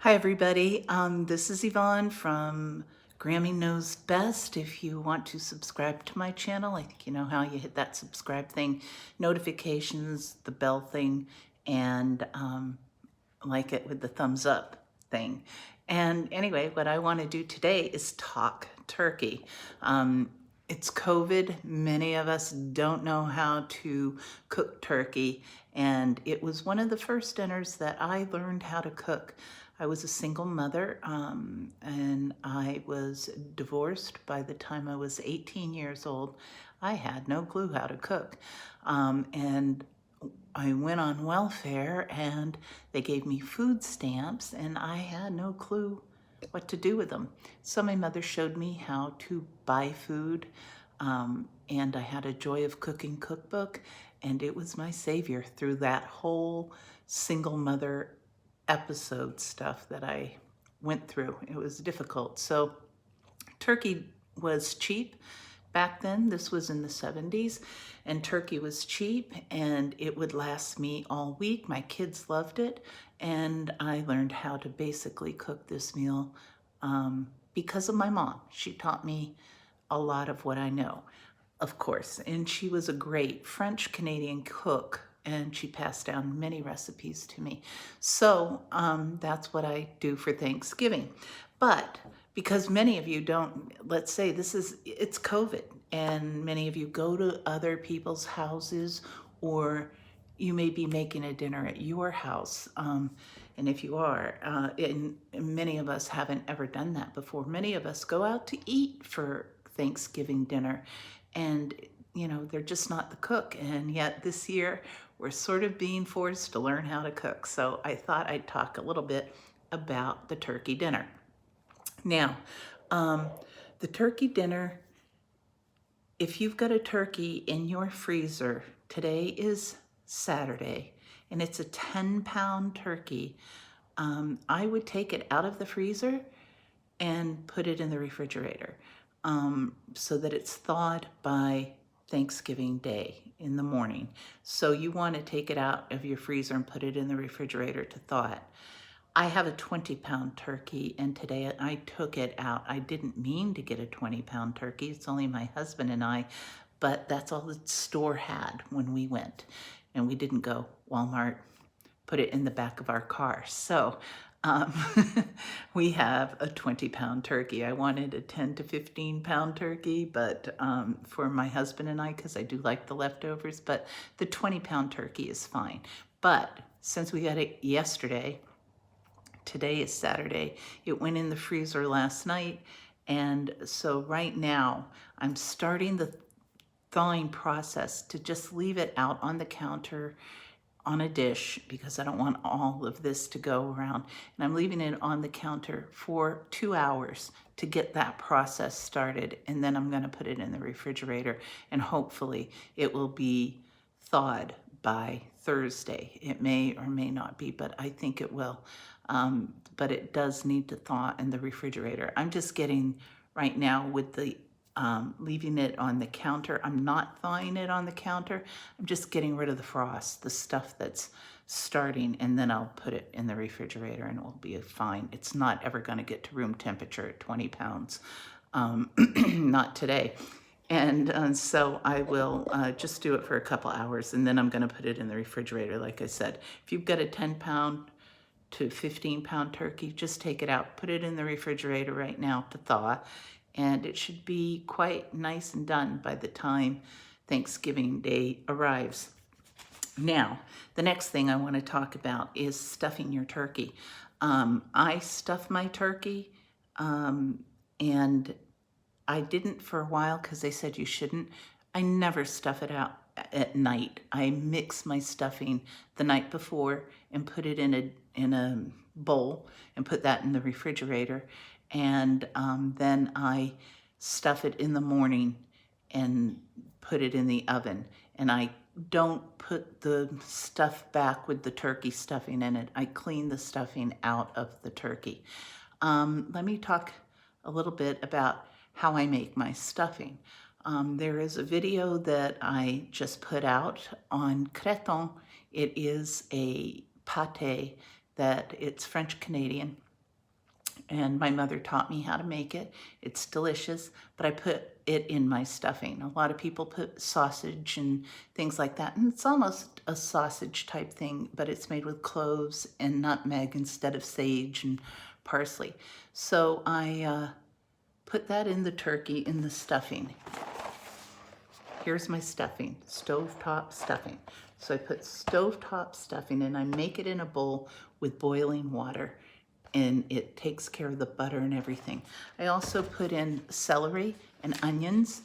Hi everybody, this is Yvonne from Grammy Knows Best. If you want to subscribe to my channel, I think you know how you hit that subscribe thing, notifications, the bell thing, and like it with the thumbs up thing. And anyway, what I want to do today is talk turkey. It's COVID. Many of us don't know how to cook turkey, and it was one of the first dinners that I learned how to cook. I was a single mother, and I was divorced by the time I was 18 years old. I had no clue how to cook. And I went on welfare and they gave me food stamps and I had no clue what to do with them. So my mother showed me how to buy food, and I had a Joy of Cooking cookbook, and it was my savior through that whole single mother episode stuff that I went through. It was difficult. So turkey was cheap back then. This was in the 70s, and turkey was cheap and it would last me all week. My kids loved it, and I learned how to basically cook this meal because of my mom. She taught me a lot of what I know, of course, and she was a great French Canadian cook, and she passed down many recipes to me. So that's what I do for Thanksgiving. But because many of you don't, let's say it's COVID, and many of you go to other people's houses, or you may be making a dinner at your house. And if you are, and many of us haven't ever done that before, many of us go out to eat for Thanksgiving dinner, and they're just not the cook. And yet this year we're sort of being forced to learn how to cook. So I thought I'd talk a little bit about the turkey dinner. Now, the turkey dinner, if you've got a turkey in your freezer, today is Saturday, and it's a 10-pound turkey, I would take it out of the freezer and put it in the refrigerator so that it's thawed by Thanksgiving Day in the morning. So you want to take it out of your freezer and put it in the refrigerator to thaw it. I have a 20-pound turkey, and today I took it out. I didn't mean to get a 20-pound turkey. It's only my husband and I, but that's all the store had when we went. And we didn't go Walmart, put it in the back of our car. So um, we have a 20-pound turkey. I wanted a 10 to 15-pound turkey, but for my husband and I, because I do like the leftovers, but the 20-pound turkey is fine. But since we got it yesterday, today is Saturday, it went in the freezer last night, and so right now I'm starting the thawing process to just leave it out on the counter on a dish because I don't want all of this to go around. And I'm leaving it on the counter for 2 hours to get that process started. And then I'm going to put it in the refrigerator, and hopefully it will be thawed by Thursday. It may or may not be, but I think it will. But it does need to thaw in the refrigerator. I'm just getting right now with the leaving it on the counter. I'm not thawing it on the counter. I'm just getting rid of the frost, the stuff that's starting, and then I'll put it in the refrigerator and it will be fine. It's not ever going to get to room temperature at 20 pounds. Not today. And so I will just do it for a couple hours, and then I'm going to put it in the refrigerator. Like I said, if you've got a 10-pound to 15-pound turkey, just take it out, put it in the refrigerator right now to thaw, and it should be quite nice and done by the time Thanksgiving Day arrives. Now, the next thing I want to talk about is stuffing your turkey. I stuff my turkey, and I didn't for a while because they said you shouldn't. I never stuff it out at night. I mix my stuffing the night before and put it in a bowl and put that in the refrigerator, and then I stuff it in the morning and put it in the oven. And I don't put the stuff back with the turkey stuffing in it. I clean the stuffing out of the turkey. Let me talk a little bit about how I make my stuffing. There is a video that I just put out on creton. It is a pate that it's French Canadian, and my mother taught me how to make it. It's delicious, but I put it in my stuffing. A lot of people put sausage and things like that, and it's almost a sausage type thing, but it's made with cloves and nutmeg instead of sage and parsley. So I put that in the turkey in the stuffing. Here's my stuffing, stovetop stuffing. So I put stovetop stuffing and I make it in a bowl with boiling water, and it takes care of the butter and everything. I also put in celery and onions.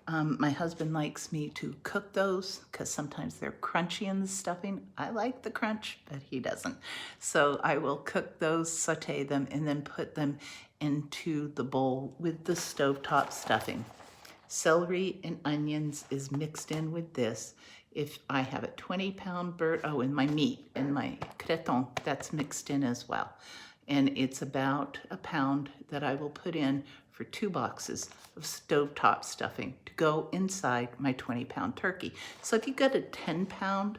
My husband likes me to cook those because sometimes they're crunchy in the stuffing. I like the crunch, but he doesn't. So I will cook those, saute them, and then put them into the bowl with the stovetop stuffing. Celery and onions is mixed in with this. If I have a 20-pound bird, oh, and my meat and my creton, that's mixed in as well. And it's about a pound that I will put in for 2 boxes of stovetop stuffing to go inside my 20-pound turkey. So if you got a 10-pound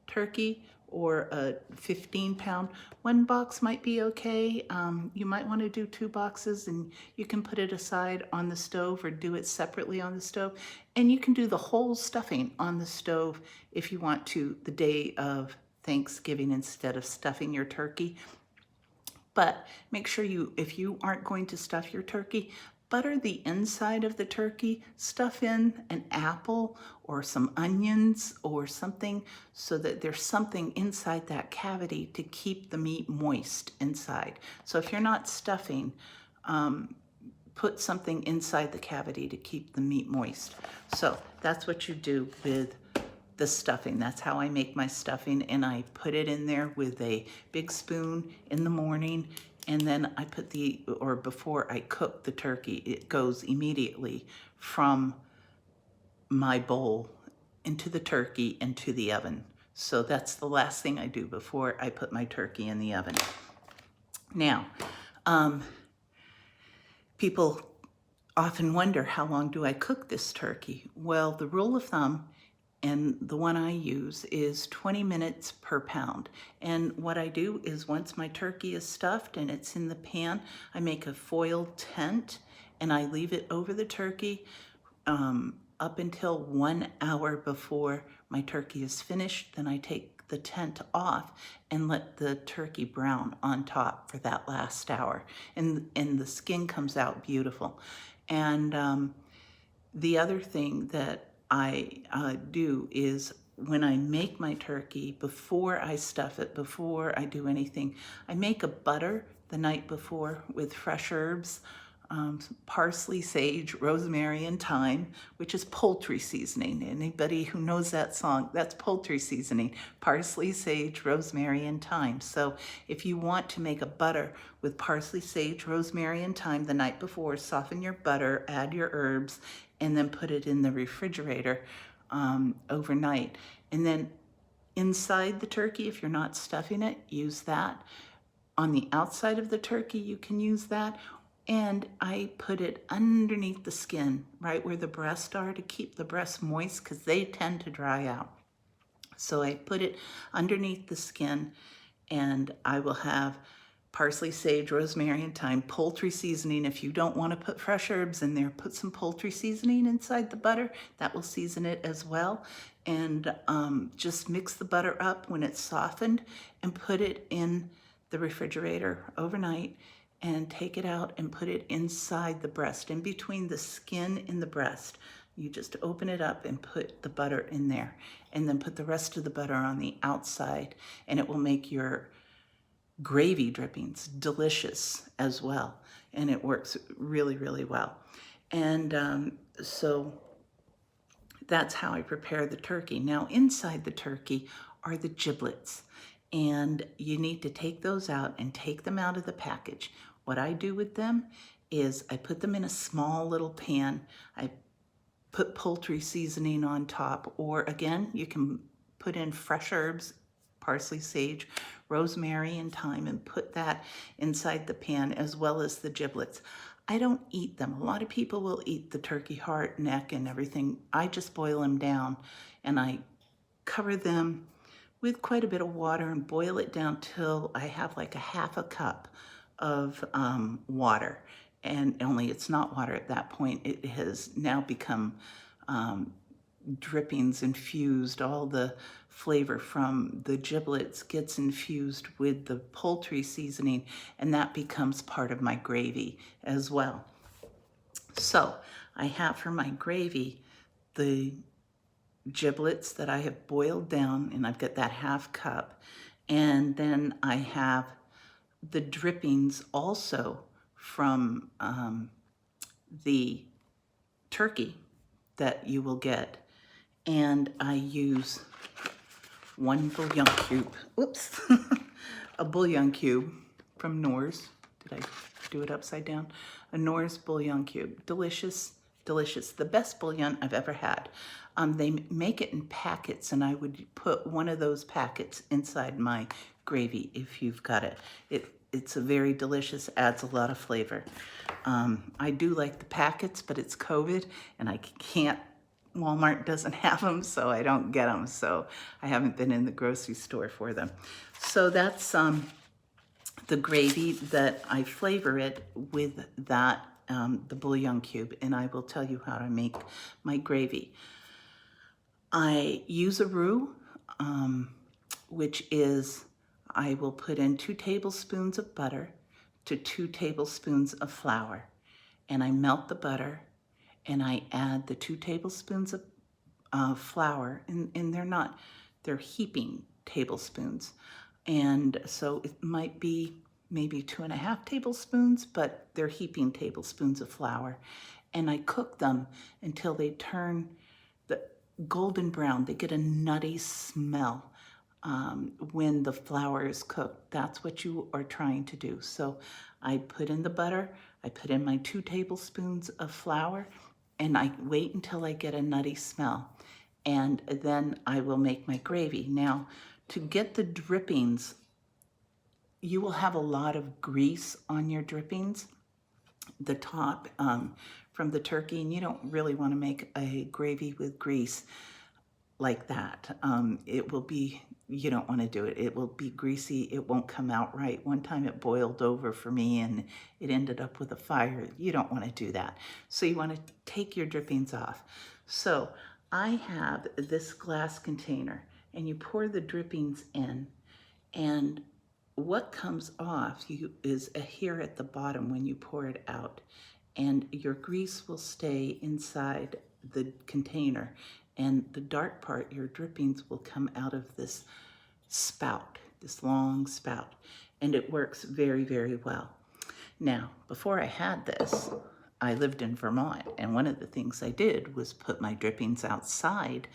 turkey or a 15-pound, 1 box might be okay. You might want to do 2 boxes, and you can put it aside on the stove or do it separately on the stove. And you can do the whole stuffing on the stove if you want to the day of Thanksgiving instead of stuffing your turkey. But make sure if you aren't going to stuff your turkey, butter the inside of the turkey, stuff in an apple or some onions or something so that there's something inside that cavity to keep the meat moist inside. So if you're not stuffing, put something inside the cavity to keep the meat moist. So that's what you do with the stuffing. That's how I make my stuffing, and I put it in there with a big spoon in the morning, and then I put before I cook the turkey, it goes immediately from my bowl into the turkey into the oven. So that's the last thing I do before I put my turkey in the oven. Now, people often wonder, how long do I cook this turkey? Well, the rule of thumb, and the one I use, is 20 minutes per pound. And what I do is, once my turkey is stuffed and it's in the pan, I make a foil tent and I leave it over the turkey up until 1 hour before my turkey is finished. Then I take the tent off and let the turkey brown on top for that last hour. And the skin comes out beautiful. And the other thing that I do is, when I make my turkey, before I stuff it, before I do anything, I make a butter the night before with fresh herbs, parsley, sage, rosemary, and thyme, which is poultry seasoning. Anybody who knows that song, that's poultry seasoning: parsley, sage, rosemary, and thyme. So if you want to make a butter with parsley, sage, rosemary, and thyme the night before, soften your butter, add your herbs, and then put it in the refrigerator overnight. And then inside the turkey, if you're not stuffing it, use that. On the outside of the turkey, you can use that. And I put it underneath the skin, right where the breasts are, to keep the breasts moist, because they tend to dry out. So I put it underneath the skin, and I will have parsley, sage, rosemary, and thyme, poultry seasoning. If you don't want to put fresh herbs in there, put some poultry seasoning inside the butter. That will season it as well. And just mix the butter up when it's softened and put it in the refrigerator overnight, and take it out and put it inside the breast, in between the skin and the breast. You just open it up and put the butter in there, and then put the rest of the butter on the outside, and it will make your gravy drippings delicious as well. And it works really, really well. And so that's how I prepare the turkey. Now, inside the turkey are the giblets, and you need to take those out and take them out of the package. What I do with them is I put them in a small little pan. I put poultry seasoning on top, or again, you can put in fresh herbs, parsley, sage, rosemary, and thyme, and put that inside the pan, as well as the giblets. I don't eat them. A lot of people will eat the turkey heart, neck, and everything. I just boil them down, and I cover them with quite a bit of water and boil it down till I have like a half a cup of water, and only it's not water at that point. It has now become drippings infused. All the flavor from the giblets gets infused with the poultry seasoning, and that becomes part of my gravy as well. So I have for my gravy the giblets that I have boiled down, and I've got that ½ cup. And then I have the drippings also from the turkey that you will get. And I use 1 bouillon cube, oops, a bouillon cube from Knorr's. Did I do it upside down? A Knorr's bouillon cube. Delicious, delicious. The best bouillon I've ever had. They make it in packets, and I would put one of those packets inside my gravy if you've got it. It's a very delicious, adds a lot of flavor. I do like the packets, but it's COVID, and I can't, Walmart doesn't have them, so I don't get them. So I haven't been in the grocery store for them. So that's the gravy that I flavor it with that, the bouillon cube, and I will tell you how to make my gravy. I use a roux, which is, I will put in 2 tablespoons of butter to 2 tablespoons of flour, and I melt the butter, and I add the 2 tablespoons of flour, and they're heaping tablespoons. And so it might be maybe 2½ tablespoons, but they're heaping tablespoons of flour. And I cook them until they turn the golden brown. They get a nutty smell when the flour is cooked. That's what you are trying to do. So I put in the butter, I put in my 2 tablespoons of flour, and I wait until I get a nutty smell. And then I will make my gravy. Now, to get the drippings, you will have a lot of grease on your drippings, the top from the turkey, and you don't really want to make a gravy with grease like that. It will be, you don't want to do it. It will be greasy. It won't come out right. One time it boiled over for me and it ended up with a fire. You don't want to do that. So you want to take your drippings off. So I have this glass container, and you pour the drippings in, and what comes off is a hair at the bottom when you pour it out, and your grease will stay inside the container, and the dark part, your drippings, will come out of this spout, this long spout, and it works very, very well. Now, before I had this, I lived in Vermont, and one of the things I did was put my drippings outside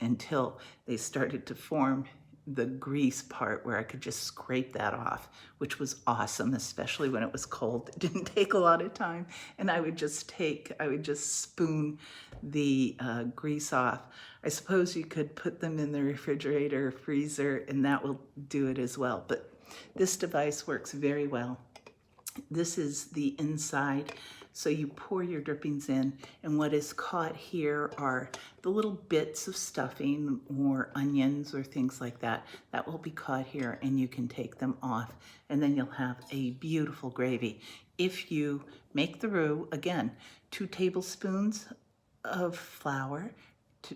until they started to form the grease part where I could just scrape that off, which was awesome, especially when it was cold. It didn't take a lot of time, and I would just spoon the grease off. I suppose you could put them in the refrigerator or freezer, and that will do it as well, but this device works very well. This is the inside. So you pour your drippings in, and what is caught here are the little bits of stuffing or onions or things like that. That will be caught here, and you can take them off, and then you'll have a beautiful gravy. If you make the roux, again, 2 tablespoons of flour,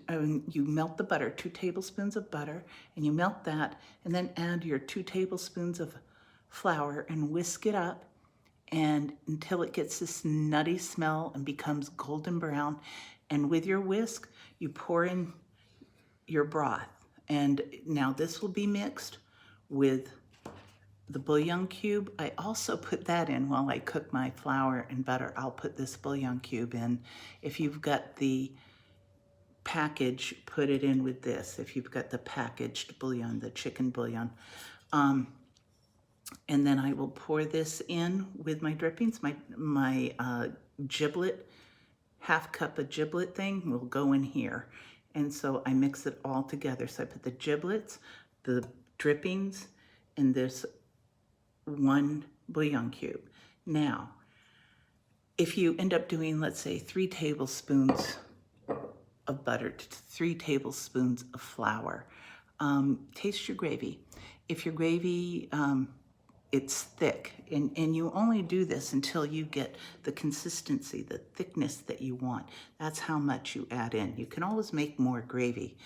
you melt the butter, 2 tablespoons of butter, and you melt that, and then add your 2 tablespoons of flour and whisk it up, and until it gets this nutty smell and becomes golden brown. And with your whisk, you pour in your broth. And now this will be mixed with the bouillon cube. I also put that in while I cook my flour and butter. I'll put this bouillon cube in. If you've got the package, put it in with this. If you've got the packaged bouillon, the chicken bouillon. And then I will pour this in with my drippings. My giblet, ½ cup of giblet thing will go in here. And so I mix it all together. So I put the giblets, the drippings, and this 1 bouillon cube. Now, if you end up doing, let's say, 3 tablespoons of butter to 3 tablespoons of flour, taste your gravy. If your gravy it's thick, and you only do this until you get the consistency, the thickness that you want. That's how much you add in. You can always make more gravy,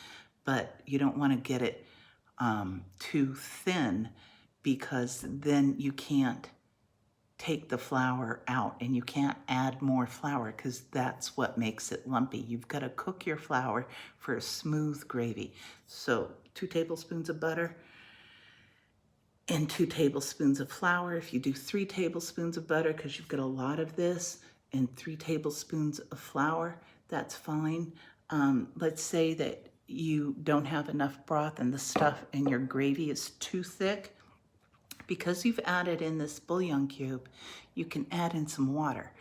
but you don't want to get it too thin, because then you can't take the flour out and you can't add more flour, because that's what makes it lumpy. You've got to cook your flour for a smooth gravy. So 2 tablespoons of butter and 2 tablespoons of flour. If you do 3 tablespoons of butter, because you've got a lot of this, and 3 tablespoons of flour, that's fine. Let's say that you don't have enough broth and the stuff and your gravy is too thick. Because you've added in this bouillon cube, you can add in some water.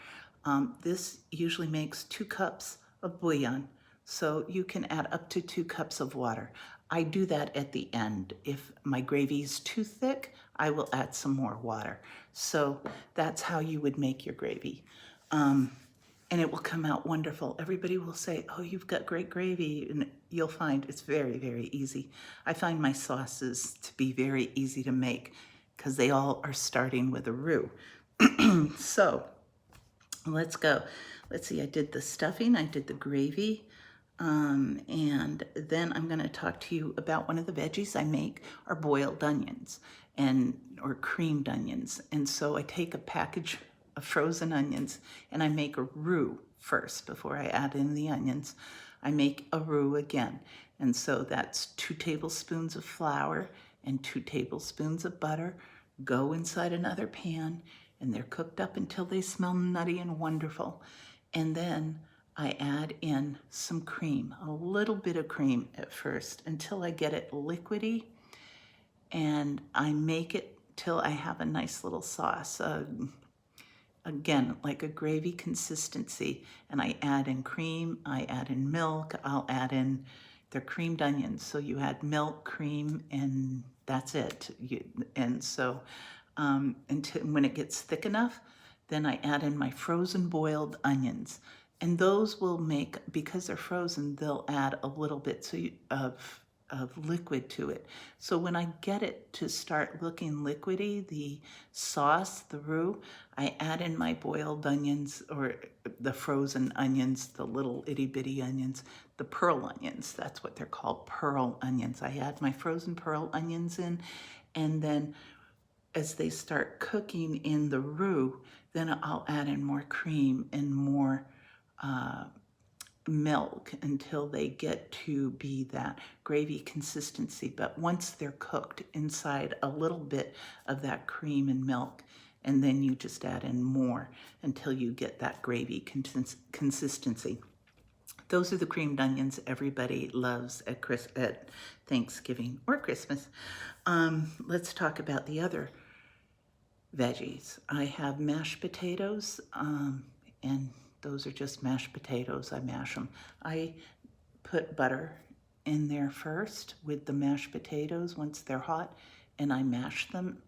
This usually makes 2 cups of bouillon, so you can add up to 2 cups of water. I do that at the end. If my gravy is too thick, I will add some more water. So that's how you would make your gravy. And it will come out wonderful. Everybody will say, oh, you've got great gravy, and you'll find it's very, very easy. I find my sauces to be very easy to make because they all are starting with a roux. So let's go. Let's see, I did the stuffing, I did the gravy, and then I'm going to talk to you about one of the veggies I make are boiled onions or creamed onions. And so I take a package of frozen onions and I make a roux first before I add in the onions. I make a roux again. And so that's 2 tablespoons of flour and 2 tablespoons of butter go inside another pan, and they're cooked up until they smell nutty and wonderful. And then I add in some cream, a little bit of cream at first until I get it liquidy, and I make it till I have a nice little sauce. Again, like a gravy consistency, and I add in cream, I add in milk, I'll add in, they're creamed onions, so you add milk, cream, and that's it. And so until when it gets thick enough, then I add in my frozen boiled onions. And those will make, because they're frozen, they'll add a little bit of liquid to it. So when I get it to start looking liquidy, the sauce, the roux, I add in my boiled onions, or the frozen onions, the little itty bitty onions, the pearl onions, that's what they're called, pearl onions. I add my frozen pearl onions in, and then as they start cooking in the roux, then I'll add in more cream and more milk until they get to be that gravy consistency. But once they're cooked inside a little bit of that cream and milk, and then you just add in more until you get that gravy consistency. Those are the creamed onions everybody loves at Thanksgiving or Christmas. Let's talk about the other veggies. I have mashed potatoes, and those are just mashed potatoes. I mash them. I put butter in there first with the mashed potatoes once they're hot, and I mash them,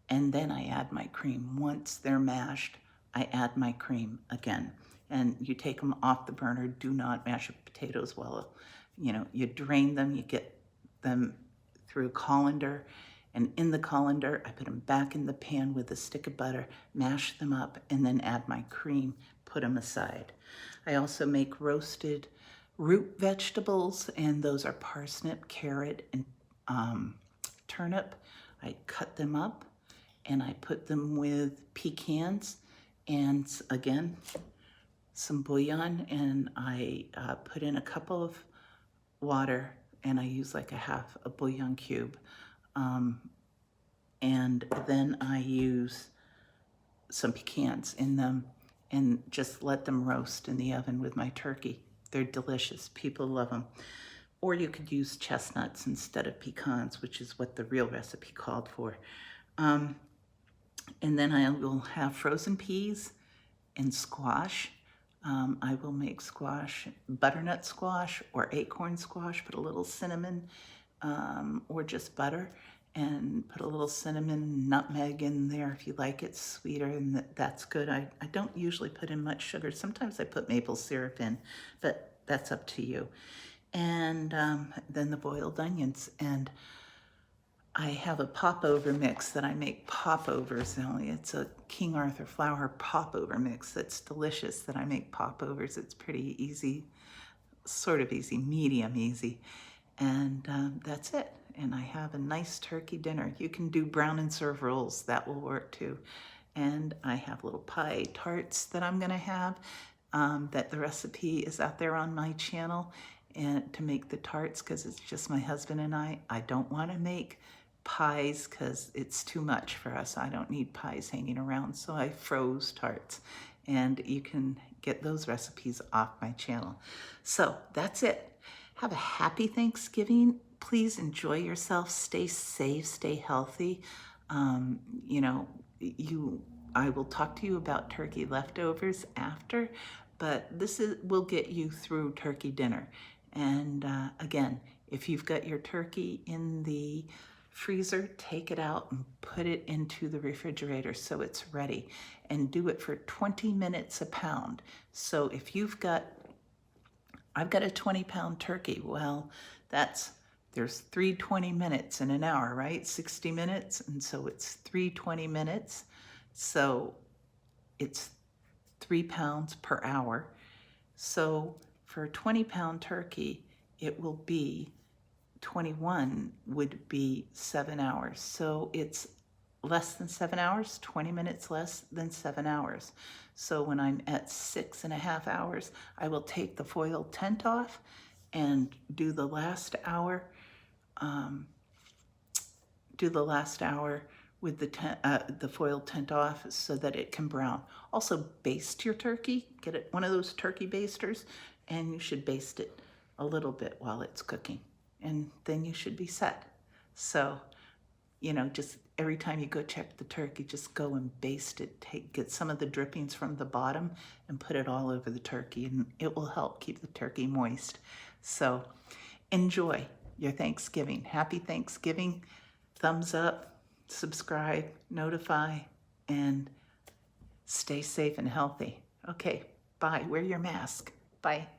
and then I add my cream. Once they're mashed, I add my cream again. And you take them off the burner. Do not mash your potatoes while, you drain them, you get them through a colander, and in the colander, I put them back in the pan with a stick of butter, mash them up, and then add my cream, put them aside. I also make roasted root vegetables, and those are parsnip, carrot, and turnip. I cut them up, and I put them with pecans, and again, some bouillon, and I put in a cup of water, and I use like a bouillon cube. And then I use some pecans in them and just let them roast in the oven with my turkey. They're delicious. People love them. Or you could use chestnuts instead of pecans, which is what the real recipe called for. And then I will have frozen peas and squash. I will make squash, butternut squash or acorn squash, put a little cinnamon or just butter, and put a little cinnamon, nutmeg in there if you like it sweeter, and that's good. I don't usually put in much sugar. Sometimes I put maple syrup in, but that's up to you. And then the boiled onions. And I have a popover mix that I make popovers. Only it's a King Arthur flour popover mix that's delicious that I make popovers. It's pretty easy, sort of easy, medium easy. And that's it. And I have a nice turkey dinner. You can do brown and serve rolls. That will work too. And I have little pie tarts that I'm going to have. That the recipe is out there on my channel, and to make the tarts, because it's just my husband and I don't want to make pies because it's too much for us. I don't need pies hanging around, so I froze tarts, and you can get those recipes off my channel. So that's it. Have a happy Thanksgiving. Please enjoy yourself. Stay safe, stay healthy. You know, I will talk to you about turkey leftovers after, but will get you through turkey dinner. And again, if you've got your turkey in the freezer, take it out and put it into the refrigerator so it's ready, and do it for 20 minutes a pound. So if I've got a 20-pound turkey, well, there's 3 20 minutes in an hour, right? 60 minutes, and so it's 3 minutes. So it's 3 pounds per hour. So for a 20-pound turkey, it will be 21 would be 7 hours. So it's less than 7 hours, 20 minutes less than 7 hours. So when I'm at 6.5 hours, I will take the foil tent off and do the last hour. With the foil tent off so that it can brown. Also, baste your turkey. Get one of those turkey basters, and you should baste it a little bit while it's cooking, and then you should be set. So, just every time you go check the turkey, just go and baste it. Get some of the drippings from the bottom and put it all over the turkey, and it will help keep the turkey moist. So, enjoy your Thanksgiving. Happy Thanksgiving. Thumbs up. Subscribe, notify, and stay safe and healthy. Okay, bye. Wear your mask. Bye.